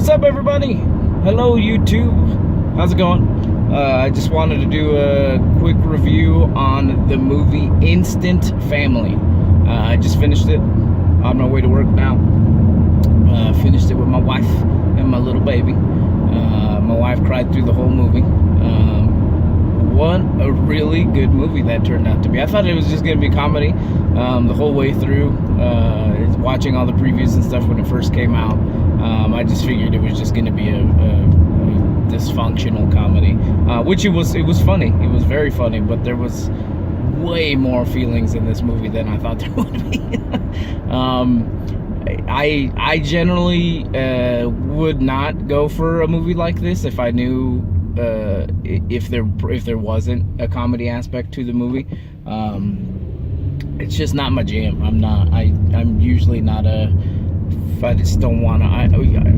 What's up, everybody? Hello, YouTube. How's it going? I just wanted to do a quick review on the movie Instant Family. I just finished it. On my way to work now. Finished it with my wife and my little baby. My wife cried through the whole movie. What a really good movie that turned out to be. I thought it was just going to be comedy the whole way through. Watching all the previews and stuff when it first came out, I just figured it was just going to be a dysfunctional comedy, which it was. It was funny. It was very funny, but there was way more feelings in this movie than I thought there would be. I generally would not go for a movie like this if I knew if there wasn't a comedy aspect to the movie. It's just not my jam. I'm usually not a. I just don't want to.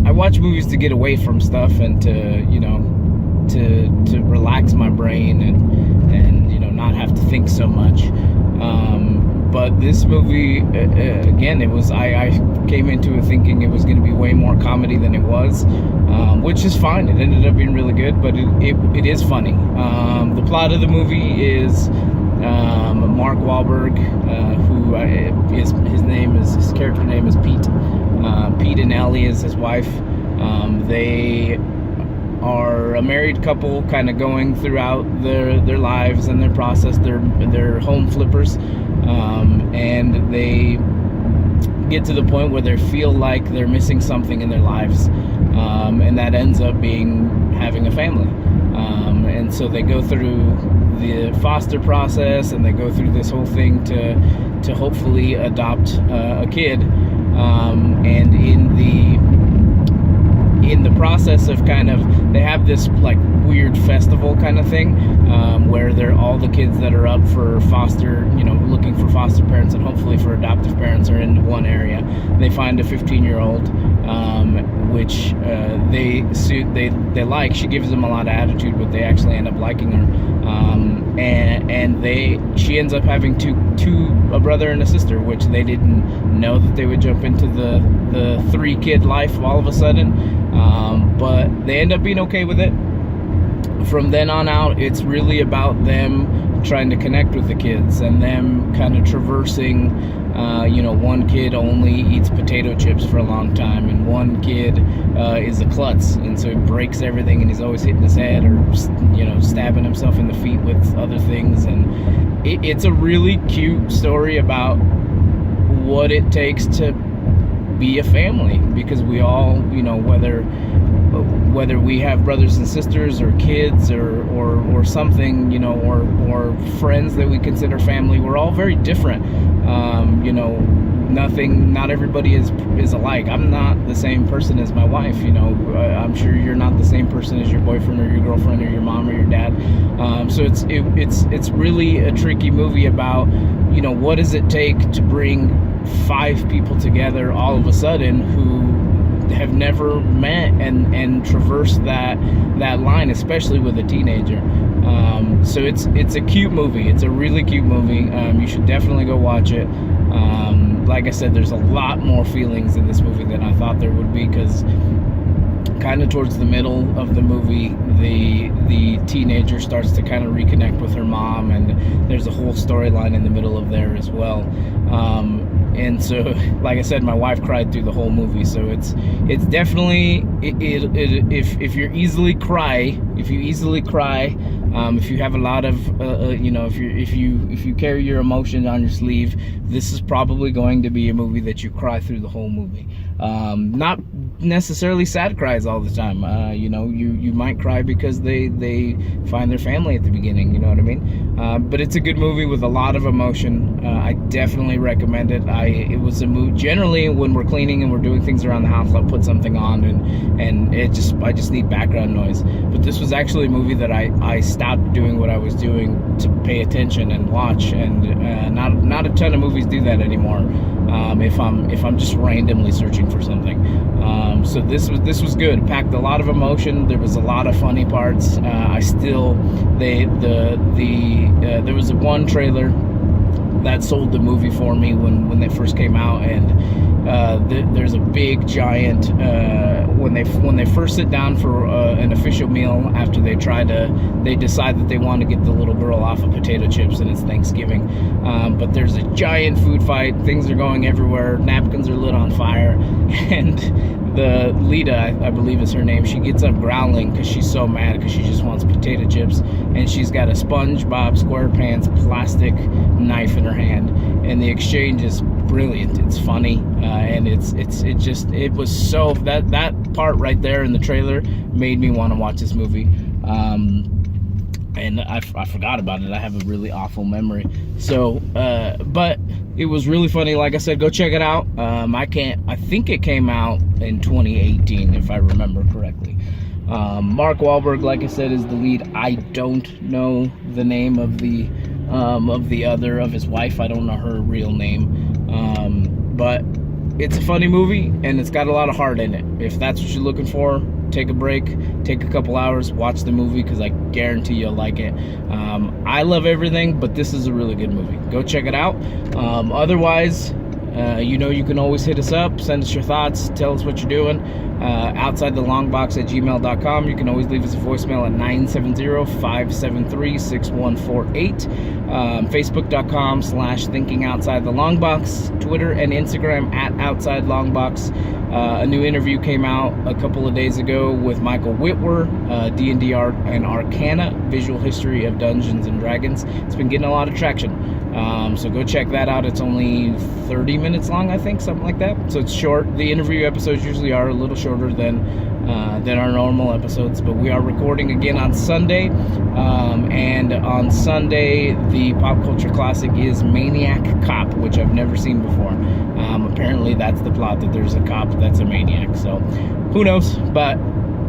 I watch movies to get away from stuff and to to relax my brain and not have to think so much. But this movie, again, it was. I came into it thinking it was going to be way more comedy than it was, which is fine. It ended up being really good, but it is funny. The plot of the movie is Mark Wahlberg, who his character name is Pete. Pete and Ellie is his wife. They are a married couple, kind of going throughout their lives and their process. They're home flippers, and they get to the point where they feel like they're missing something in their lives, and that ends up being having a family. And so they go through the foster process, and they go through this whole thing to hopefully adopt a kid. And in the process of they have this like weird festival kind of thing, where all the kids that are up for foster, looking for foster parents and hopefully for adoptive parents are in one area. They find a 15-year-old, which they like. She gives them a lot of attitude, but they actually end up liking her. And she ends up having a brother and a sister, which they didn't know that they would jump into the 3-kid life all of a sudden. But they end up being okay with it. From then on out, it's really about them trying to connect with the kids and them kind of traversing. One kid only eats potato chips for a long time, and one kid is a klutz, and so he breaks everything, and he's always hitting his head or stabbing himself in the feet with other things. And it's a really cute story about what it takes to be a family, because we all, whether we have brothers and sisters or kids or something, or friends that we consider family, we're all very different. Not everybody is alike. I'm not the same person as my wife. I'm sure you're not the same person as your boyfriend or your girlfriend or your mom or your dad. So it's really a tricky movie about, what does it take to bring 5 people together all of a sudden who have never met and traverse that line, especially with a teenager. So it's a cute movie. It's a really cute movie. You should definitely go watch it. Like I said, there's a lot more feelings in this movie than I thought there would be, because kind of towards the middle of the movie, the teenager starts to kind of reconnect with her mom, and there's a whole storyline in the middle of there as well. And so, like I said, my wife cried through the whole movie. So it's definitely if you easily cry, if you have a lot of if you carry your emotions on your sleeve, this is probably going to be a movie that you cry through the whole movie. Not necessarily sad cries all the time. You might cry because they find their family at the beginning. You know what I mean? But it's a good movie with a lot of emotion. I definitely recommend it. It was a movie. Generally, when we're cleaning and we're doing things around the house, I'll put something on, and I just need background noise. But this was actually a movie that I stopped doing what I was doing to pay attention and watch. And not a ton of movies do that anymore. If I'm just randomly searching for something. So this was good. It packed a lot of emotion. There was a lot of funny parts. There was one trailer that sold the movie for me when they first came out. And there's a big giant when they first sit down for an official meal after they decide that they want to get the little girl off of potato chips and it's Thanksgiving. But there's a giant food fight. Things are going everywhere. Napkins are lit on fire, and the Lita, I believe is her name, she gets up growling because she's so mad because she just wants potato chips, and she's got a SpongeBob SquarePants plastic knife in her hand, and the exchange is brilliant. It's funny, and it was so, that part right there in the trailer made me want to watch this movie. And I forgot about it. I have a really awful memory. So, but it was really funny. Like I said, go check it out. I think it came out in 2018, if I remember correctly. Mark Wahlberg, like I said, is the lead. I don't know the name of his wife. I don't know her real name. But it's a funny movie, and it's got a lot of heart in it. If that's what you're looking for, take a break, take a couple hours, watch the movie, because I guarantee you'll like it. I love everything, but this is a really good movie. Go check it out. Otherwise, you can always hit us up, send us your thoughts, tell us what you're doing. Outside the Longbox at gmail.com. You can always leave us a voicemail at 970-573-6148. Facebook.com/thinkingoutsidethelongbox. Twitter and Instagram at Outside Longbox. A new interview came out a couple of days ago with Michael Whitwer, D&D Art and Arcana, Visual History of Dungeons and Dragons. It's been getting a lot of traction. So go check that out. It's only 30 minutes long, I think, something like that. So it's short. The interview episodes usually are a little shorter than our normal episodes, but we are recording again on Sunday. And on Sunday, the pop culture classic is Maniac Cop, which I've never seen before. Apparently that's the plot, that there's a cop that's a maniac. So who knows? But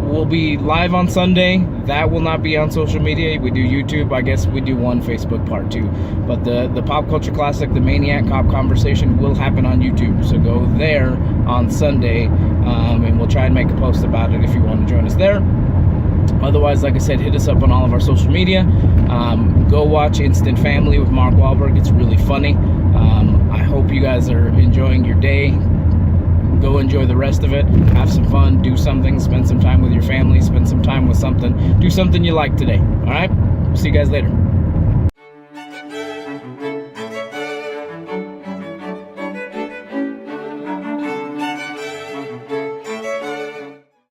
we'll be live on Sunday. That will not be on social media. We do YouTube. I guess we do one Facebook part too. But the pop culture classic, the Maniac Cop conversation, will happen on YouTube. So go there on Sunday, and we'll try and make a post about it if you want to join us there. Otherwise, like I said, hit us up on all of our social media. Go watch Instant Family with Mark Wahlberg. It's really funny. I hope you guys are enjoying your day. Go enjoy the rest of it. Have some fun. Do something. Spend some time with your family. Spend some time with something. Do something you like today. All right? See you guys later.